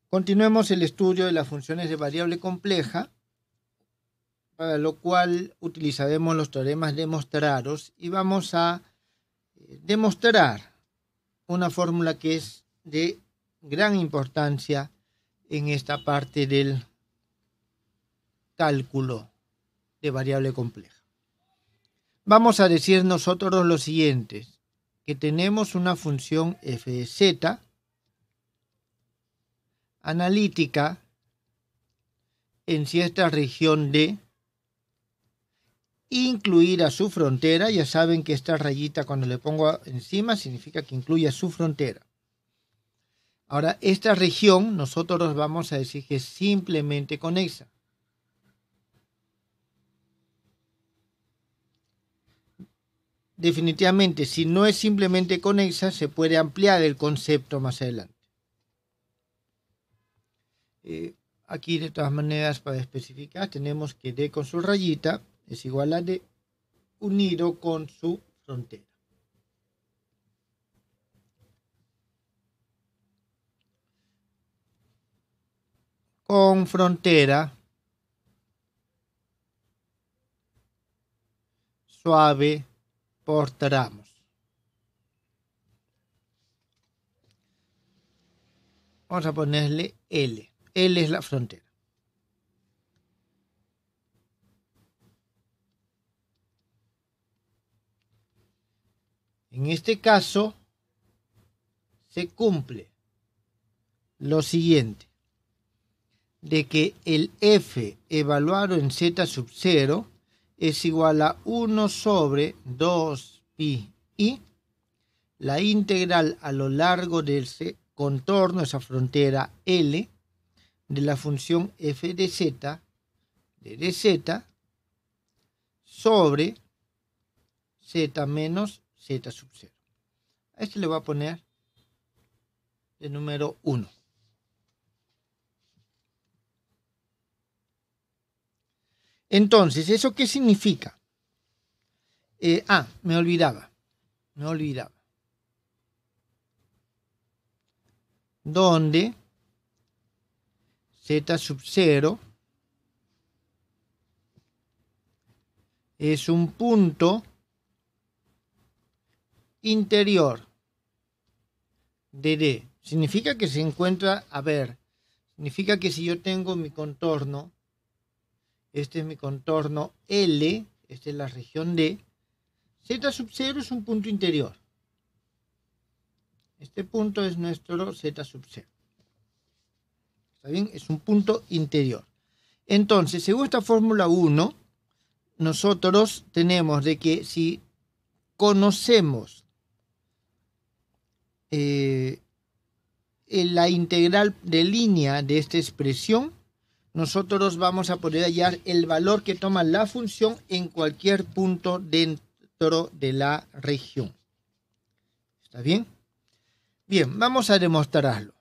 Continuemos el estudio de las funciones de variable compleja, para lo cual utilizaremos los teoremas demostrados y vamos a demostrar una fórmula que es de gran importancia en esta parte del cálculo de variable compleja. Vamos a decir nosotros lo siguiente, que tenemos una función f de z analítica en cierta región D, incluida su frontera. Ya saben que esta rayita cuando le pongo encima significa que incluye su frontera. Ahora, esta región nosotros vamos a decir que es simplemente conexa. Definitivamente, si no es simplemente conexa, se puede ampliar el concepto más adelante. Aquí, de todas maneras, para especificar, tenemos que D con su rayita es igual a D unido con su frontera. Con frontera suave por tramos. Vamos a ponerle L. L es la frontera. En este caso, se cumple lo siguiente, de que el f evaluado en z sub 0 es igual a 1 sobre 2 pi i, la integral a lo largo de ese contorno, esa frontera L, de la función f de z, de dz, sobre z menos z sub 0. A este le voy a poner de número 1. Entonces, ¿eso qué significa? Me olvidaba. Donde z sub 0 es un punto interior de D. Significa que se encuentra, significa que si yo tengo mi contorno, este es mi contorno L, esta es la región D, z sub 0 es un punto interior. Este punto es nuestro z sub 0. ¿Está bien? Es un punto interior. Entonces, según esta fórmula 1, nosotros tenemos de que si conocemos la integral de línea de esta expresión, nosotros vamos a poder hallar el valor que toma la función en cualquier punto dentro de la región. ¿Está bien? Bien, vamos a demostrarlo.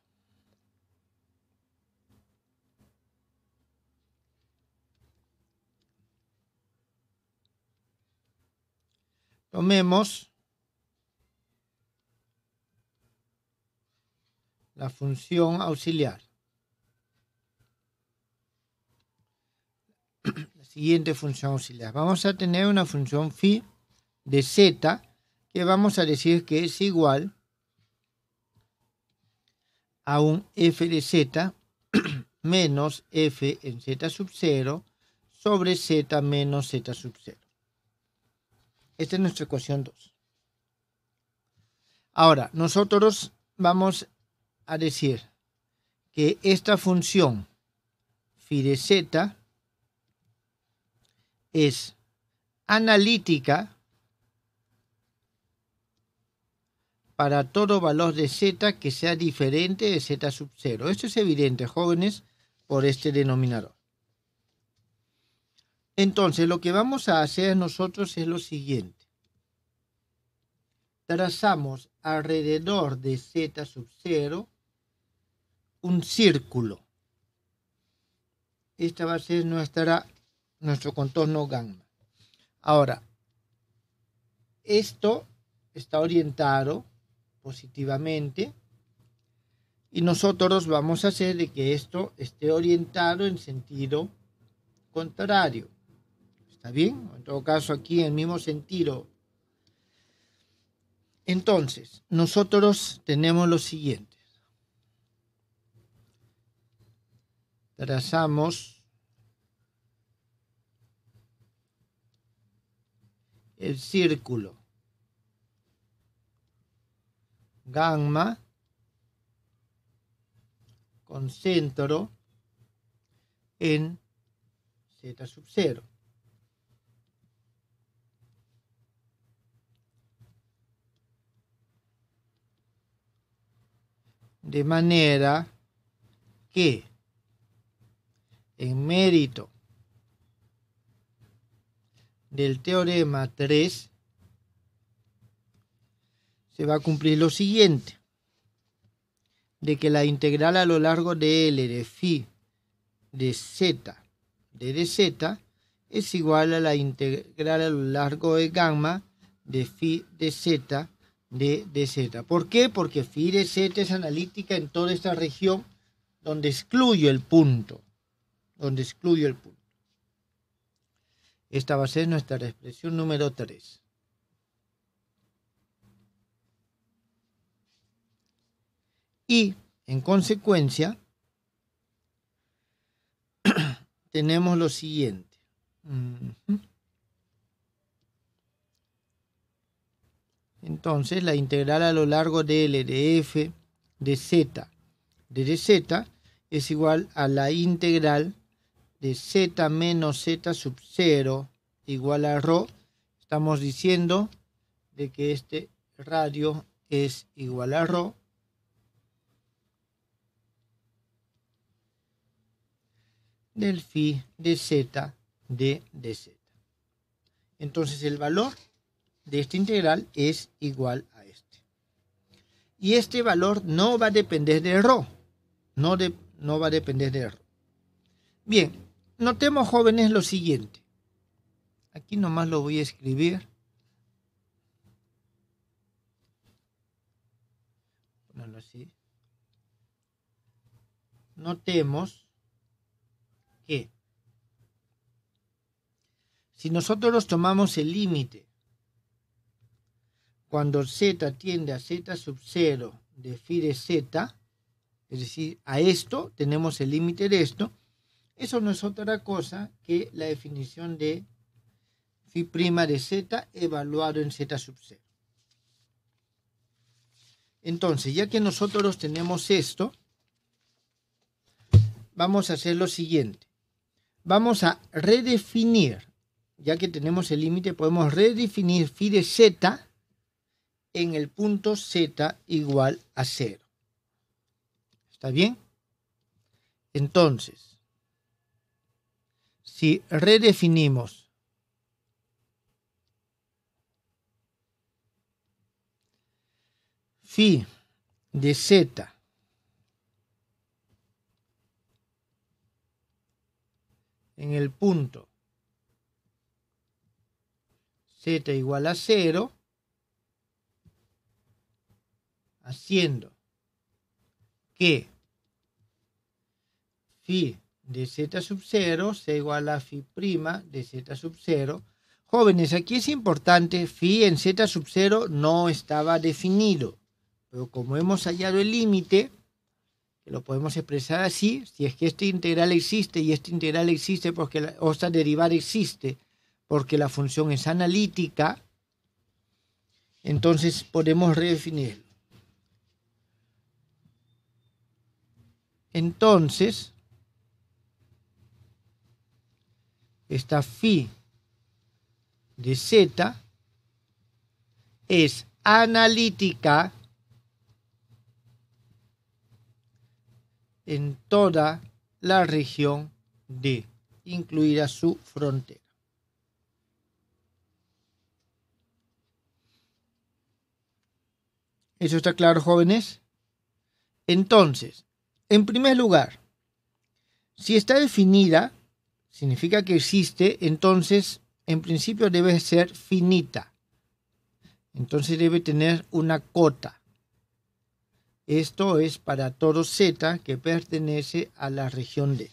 Tomemos la función auxiliar. La siguiente función auxiliar. Vamos a tener una función phi de z que vamos a decir que es igual a un f de z menos f en z sub 0 sobre z menos z sub 0. Esta es nuestra ecuación 2. Ahora, nosotros vamos a decir que esta función phi de z es analítica para todo valor de z que sea diferente de z sub 0. Esto es evidente, jóvenes, por este denominador. Entonces, lo que vamos a hacer nosotros es lo siguiente. Trazamos alrededor de z sub 0 un círculo. Esta va a ser nuestro contorno gamma. Ahora, esto está orientado positivamente Y nosotros vamos a hacer de que esto esté orientado en sentido contrario. ¿Está bien? En todo caso, aquí en el mismo sentido. Entonces, nosotros tenemos lo siguiente. Trazamos el círculo gamma con centro en z sub 0. De manera que en mérito del teorema 3 se va a cumplir lo siguiente, de que la integral a lo largo de L de phi de z de dz es igual a la integral a lo largo de gamma de phi de z de dz. ¿Por qué? Porque phi de z es analítica en toda esta región donde excluyo el punto. Esta va a ser nuestra expresión número 3. Y, en consecuencia, tenemos lo siguiente. Entonces, la integral a lo largo de L de f de z de dz es igual a la integral de z menos z sub 0 igual a ρ. Estamos diciendo de que este radio es igual a ρ del phi de z de dz. Entonces el valor de esta integral es igual a este. Y este valor no va a depender de ρ. No va a depender de ρ. Bien, notemos, jóvenes, lo siguiente. Aquí nomás lo voy a escribir. Ponerlo así. Notemos que si nosotros tomamos el límite cuando z tiende a z sub 0 de phi de z, es decir, a esto, tenemos el límite de esto, eso no es otra cosa que la definición de phi' de z evaluado en z sub 0. Entonces, ya que nosotros tenemos esto, vamos a hacer lo siguiente. Vamos a redefinir, ya que tenemos el límite, podemos redefinir phi de z en el punto z igual a 0. ¿Está bien? Entonces, si redefinimos phi de z en el punto z igual a 0, haciendo que phi de z sub 0 sea igual a phi' de z sub 0. Jóvenes, aquí es importante, phi en z sub 0 no estaba definido, pero como hemos hallado el límite, que lo podemos expresar así, si es que esta integral existe y esta integral existe porque o esta derivada existe porque la función es analítica, entonces podemos redefinirlo. Entonces, esta phi de z es analítica en toda la región D, incluida su frontera. ¿Eso está claro, jóvenes? Entonces, en primer lugar, si está definida, significa que existe, entonces en principio debe ser finita. Entonces debe tener una cota. Esto es para todo z que pertenece a la región D.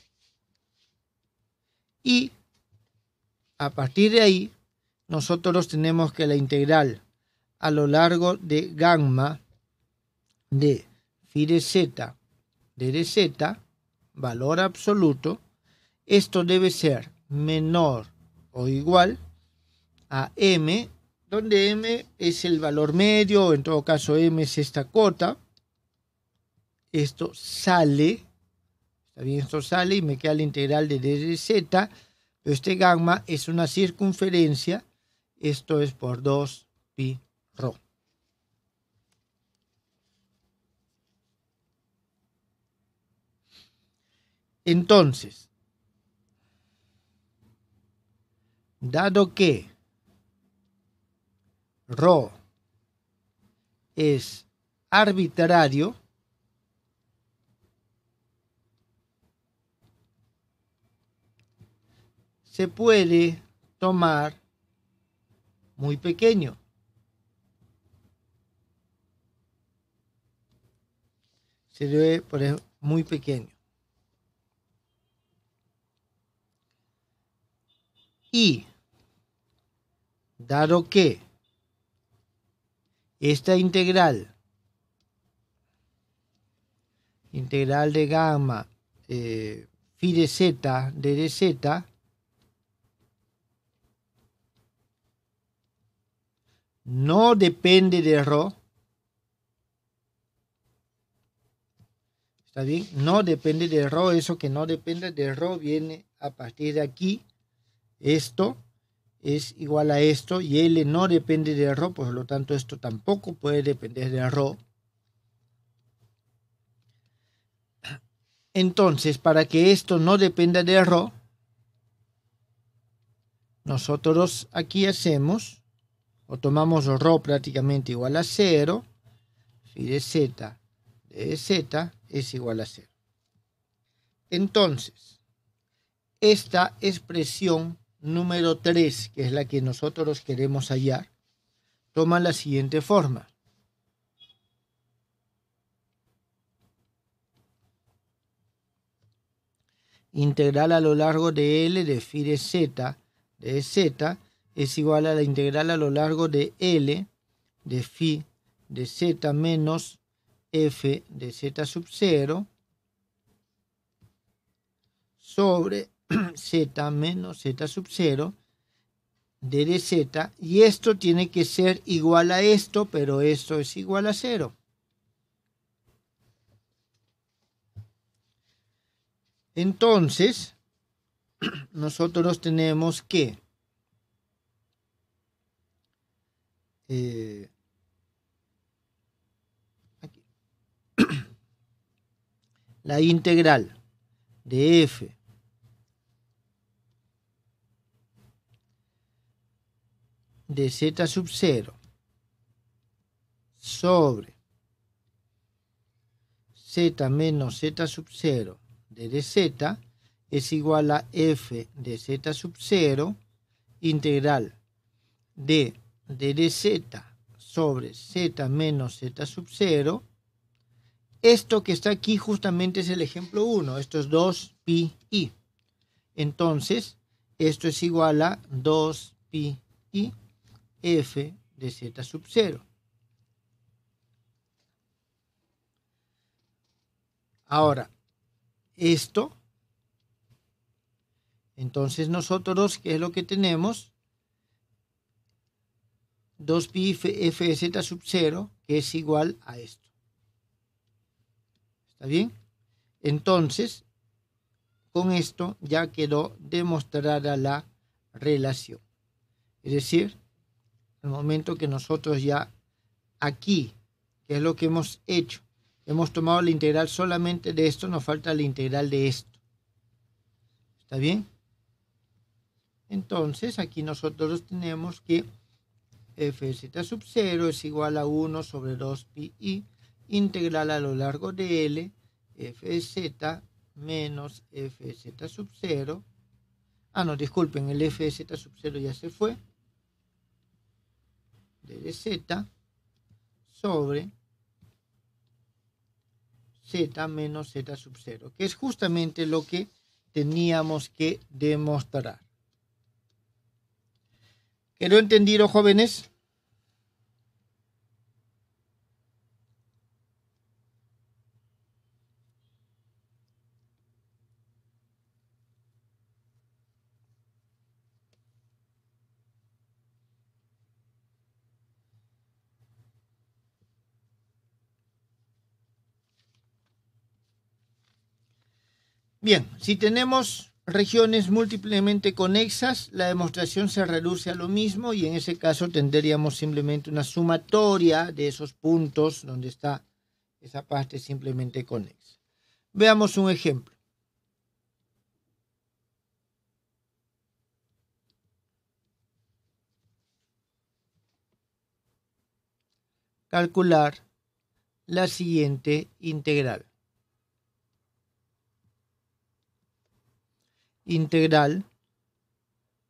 Y a partir de ahí, nosotros tenemos que la integral a lo largo de gamma de phi de z de dz, valor absoluto, esto debe ser menor o igual a m, donde m es el valor medio, o en todo caso m es esta cota. Esto sale, está bien, esto sale y me queda la integral de d de z, pero este gamma es una circunferencia, esto es por 2 pi rho. Entonces, dado que rho es arbitrario, se puede tomar muy pequeño. Se debe poner muy pequeño. Y dado que esta integral de gamma phi de z de dz no depende de rho, ¿está bien? No depende de rho, eso que no depende de rho viene a partir de aquí. Esto es igual a esto y L no depende de rho, por lo tanto esto tampoco puede depender de rho. Entonces, para que esto no dependa de rho, nosotros aquí hacemos, o tomamos rho prácticamente igual a 0, phi de z de z es igual a 0. Entonces, esta expresión número 3, que es la que nosotros queremos hallar, toma la siguiente forma. Integral a lo largo de L de phi de z es igual a la integral a lo largo de L de phi de z menos f de z sub 0 sobre z menos z sub 0 de dz, y esto tiene que ser igual a esto, pero esto es igual a 0. Entonces, nosotros tenemos que aquí, la integral de f de z sub 0 sobre z menos z sub 0 de dz es igual a f de z sub 0 integral de dz sobre z menos z sub 0. Esto que está aquí justamente es el ejemplo 1, esto es 2pi i. Entonces, esto es igual a 2pi i f de z sub 0. Ahora, esto, entonces nosotros, ¿qué es lo que tenemos? 2pi f de z sub 0, que es igual a esto. ¿Está bien? Entonces, con esto ya quedó demostrada la relación. Es decir, el momento que nosotros ya aquí, que es lo que hemos hecho, hemos tomado la integral solamente de esto, nos falta la integral de esto. ¿Está bien? Entonces, aquí nosotros tenemos que f de z sub 0 es igual a 1 sobre 2pi i integral a lo largo de L f de z menos f de z sub 0. Ah, no, disculpen, el f de z sub 0 ya se fue. De z sobre z menos z sub 0, que es justamente lo que teníamos que demostrar. ¿Quedó entendido, jóvenes? Bien, si tenemos regiones múltiplemente conexas, la demostración se reduce a lo mismo y en ese caso tendríamos simplemente una sumatoria de esos puntos donde está esa parte simplemente conexa. Veamos un ejemplo. Calcular la siguiente integral. Integral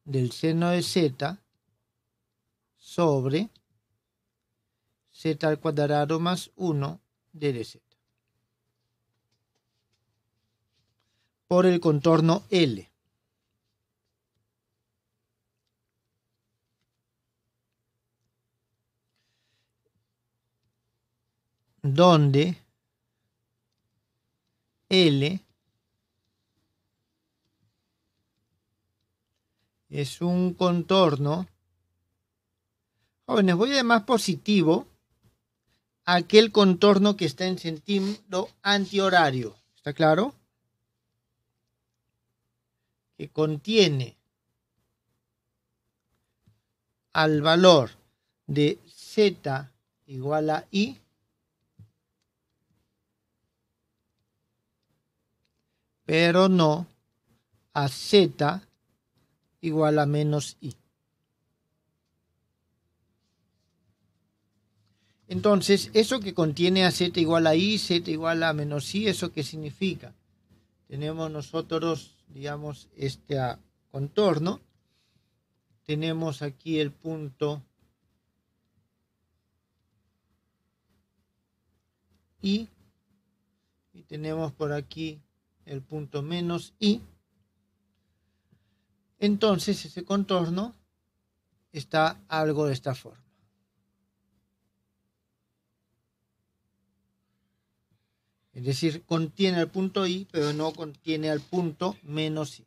del seno de z sobre z al cuadrado más 1 de dz por el contorno L. Donde L es un contorno. Jóvenes, voy de más positivo a aquel contorno que está en sentido antihorario. ¿Está claro? Que contiene al valor de z igual a i pero no a z igual a menos i. Entonces, eso que contiene a z igual a i, z igual a menos i, ¿eso qué significa? Tenemos nosotros, digamos, este contorno. Tenemos aquí el punto i y tenemos por aquí el punto menos i. Entonces, ese contorno está algo de esta forma. Es decir, contiene al punto i, pero no contiene al punto menos i.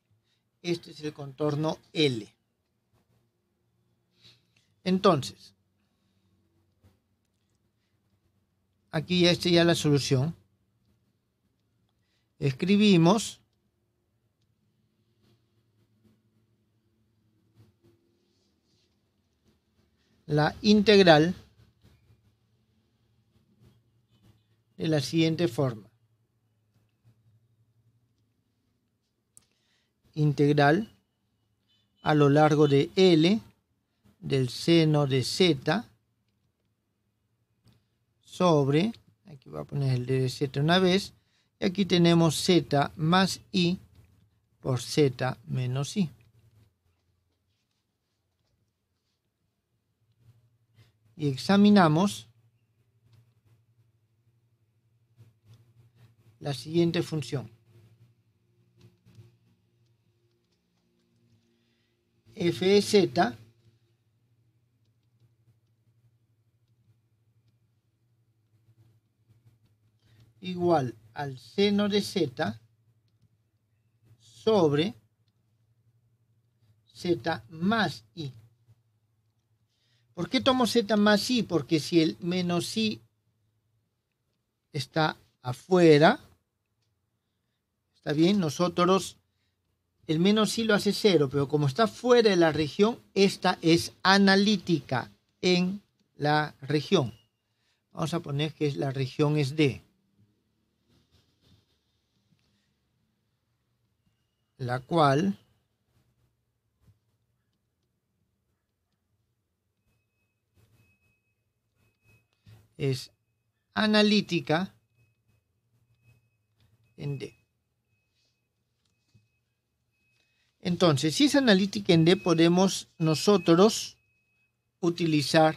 Este es el contorno L. Entonces, aquí ya está ya la solución. Escribimos la integral de la siguiente forma. Integral a lo largo de L del seno de z sobre, aquí voy a poner el de z una vez, y aquí tenemos z más i por z menos i. Y examinamos la siguiente función. F de z igual al seno de z sobre z más i. ¿Por qué tomo z más i? Porque si el menos i está afuera, está bien, nosotros el menos i lo hace 0, pero como está fuera de la región, esta es analítica en la región. Vamos a poner que la región es D, la cual es analítica en D. Entonces, si es analítica en D, podemos nosotros utilizar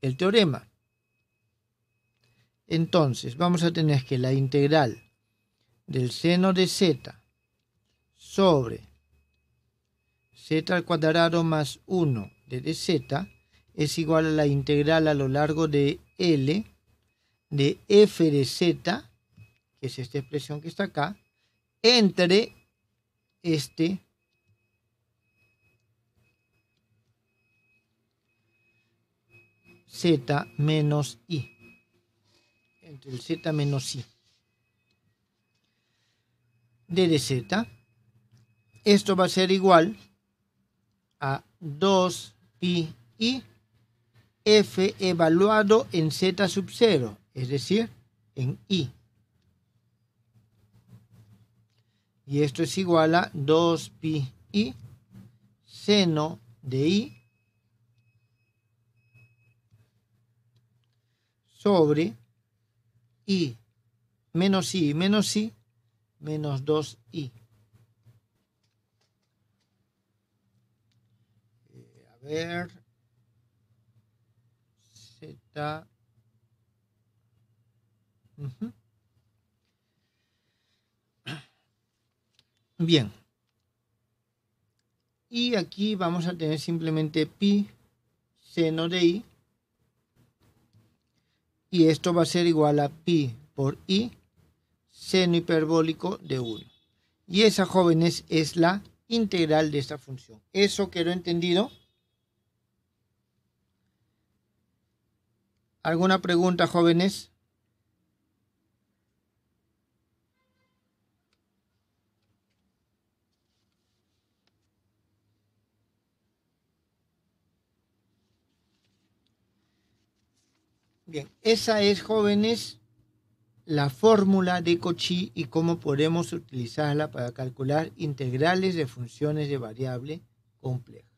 el teorema. Entonces vamos a tener que la integral del seno de z sobre z al cuadrado más 1 de dz es igual a la integral a lo largo de L de f de z, que es esta expresión que está acá, entre este z menos i, entre el z menos i de dz. Esto va a ser igual a 2pi i f evaluado en z sub 0, es decir, en i. Y esto es igual a 2pi i seno de i sobre i menos i menos i menos 2i. A ver, z. Bien. Y aquí vamos a tener simplemente pi seno de i. Y esto va a ser igual a pi por i seno hiperbólico de 1. Y esa, jóvenes, es la integral de esta función. ¿Eso quedó entendido? ¿Alguna pregunta, jóvenes? Bien, esa es, jóvenes, la fórmula de Cauchy y cómo podemos utilizarla para calcular integrales de funciones de variable compleja.